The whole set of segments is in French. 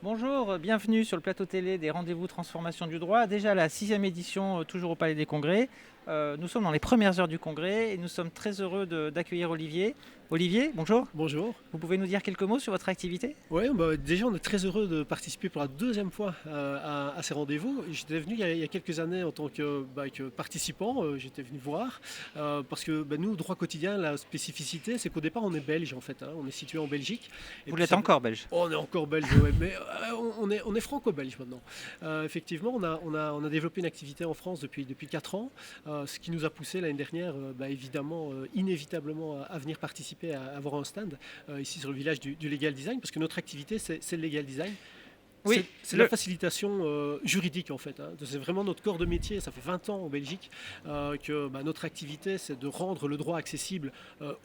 Bonjour, bienvenue sur le plateau télé des rendez-vous transformation du droit. Déjà la 6e édition, toujours au Palais des Congrès. Nous sommes dans les premières heures du Congrès et nous sommes très heureux d'accueillir Olivier. Olivier, bonjour. Bonjour. Vous pouvez nous dire quelques mots sur votre activité? Ouais, déjà, on est très heureux de participer pour la deuxième fois à ces rendez-vous. J'étais venu il y a quelques années en tant que participant, j'étais venu voir, parce que nous, droit quotidien, la spécificité, c'est qu'au départ, on est belge en fait, hein, on est situé en Belgique. Et Vous puis l'êtes encore belge? On est encore belge, ouais, mais on est franco-belge maintenant. Effectivement, on a développé une activité en France depuis 4 ans, ce qui nous a poussé l'année dernière, évidemment, inévitablement, à venir participer, à avoir un stand ici sur le village du Legal Design, parce que notre activité, c'est le Legal Design. Oui, C'est la facilitation juridique en fait, hein. C'est vraiment notre corps de métier. Ça fait 20 ans en Belgique que notre activité, c'est de rendre le droit accessible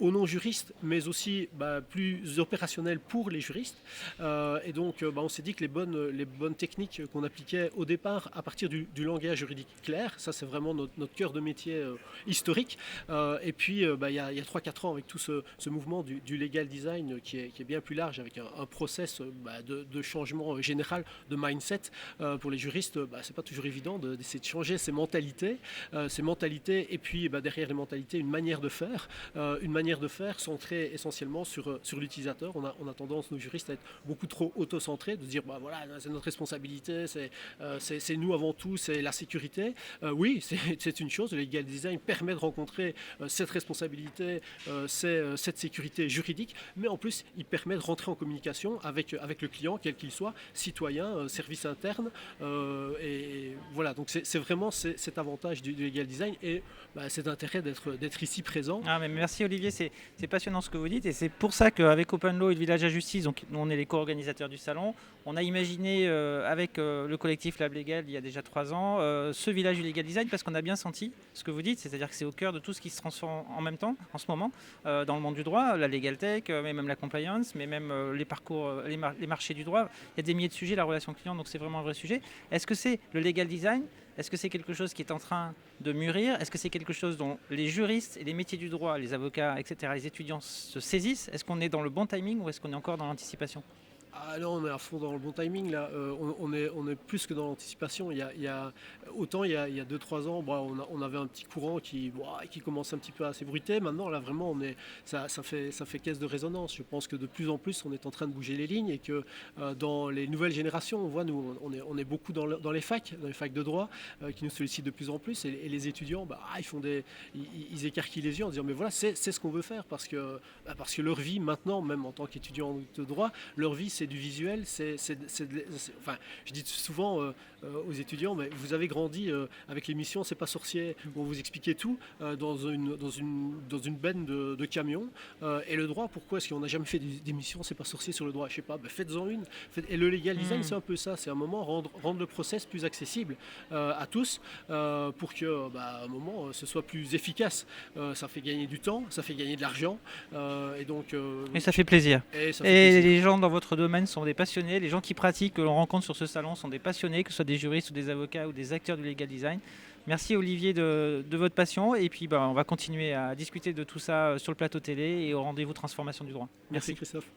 aux non-juristes, mais aussi plus opérationnel pour les juristes. Et donc on s'est dit que les bonnes techniques qu'on appliquait au départ à partir du langage juridique clair, ça c'est vraiment notre cœur de métier historique. Et puis il y a 3-4 ans, avec tout ce mouvement du legal design qui est bien plus large, avec un process de changement général de mindset pour les juristes, c'est pas toujours évident d'essayer de changer ces mentalités, et puis derrière les mentalités, une manière de faire centrée essentiellement sur l'utilisateur. On a tendance, nos juristes, à être beaucoup trop auto-centrés, de dire voilà, c'est notre responsabilité, c'est nous avant tout, c'est la sécurité. Oui, c'est une chose. Le legal design permet de rencontrer cette responsabilité, cette sécurité juridique, mais en plus il permet de rentrer en communication avec le client, quel qu'il soit, citoyen, service interne, et voilà, donc c'est vraiment cet avantage du legal design et cet intérêt d'être ici présent. Ah, mais merci Olivier, c'est passionnant ce que vous dites et c'est pour ça qu'avec Open Law et le Village à Justice, donc nous on est les co-organisateurs du salon, on a imaginé avec le collectif Lab Legal il y a déjà 3 ans ce village du legal design, parce qu'on a bien senti ce que vous dites, c'est-à-dire que c'est au cœur de tout ce qui se transforme en même temps en ce moment dans le monde du droit, la legal tech, mais même la compliance, mais même les parcours, les marchés du droit. Il y a des milliers de sujets, la relation client, donc c'est vraiment un vrai sujet. Est-ce que c'est le legal design? Est-ce que c'est quelque chose qui est en train de mûrir? Est-ce que c'est quelque chose dont les juristes et les métiers du droit, les avocats, etc., les étudiants se saisissent? Est-ce qu'on est dans le bon timing ou est-ce qu'on est encore dans l'anticipation? Ah là, on est à fond dans le bon timing. Là, on est plus que dans l'anticipation. Autant il y a 2-3 ans, on avait un petit courant qui commence un petit peu à s'ébruiter. Maintenant, là, vraiment, ça fait caisse de résonance. Je pense que de plus en plus, on est en train de bouger les lignes et que dans les nouvelles générations, on voit, nous, on est beaucoup dans les facs de droit qui nous sollicitent de plus en plus. Et les étudiants, ils écarquillent les yeux en disant mais voilà, c'est ce qu'on veut faire, parce que leur vie maintenant, même en tant qu'étudiant de droit, leur vie, c'est du visuel, enfin, je dis souvent aux étudiants, mais vous avez grandi avec l'émission C'est pas sorcier, où on vous expliquait tout dans une benne de camions, et le droit, pourquoi est-ce qu'on n'a jamais fait d'émission C'est pas sorcier sur le droit? Je sais pas, faites-en une. Et le legal design, c'est un peu ça, c'est un moment rendre le process plus accessible à tous, pour que à un moment ce soit plus efficace. Ça fait gagner du temps, ça fait gagner de l'argent, et donc Et ça fait plaisir. et ça fait Et plaisir. les gens dans votre domaine sont des passionnés. Les gens qui pratiquent, que l'on rencontre sur ce salon, sont des passionnés, que ce soit des juristes ou des avocats ou des acteurs du legal design. Merci Olivier de votre passion. Et puis on va continuer à discuter de tout ça sur le plateau télé et au rendez-vous transformation du droit. Merci Merci. Christophe.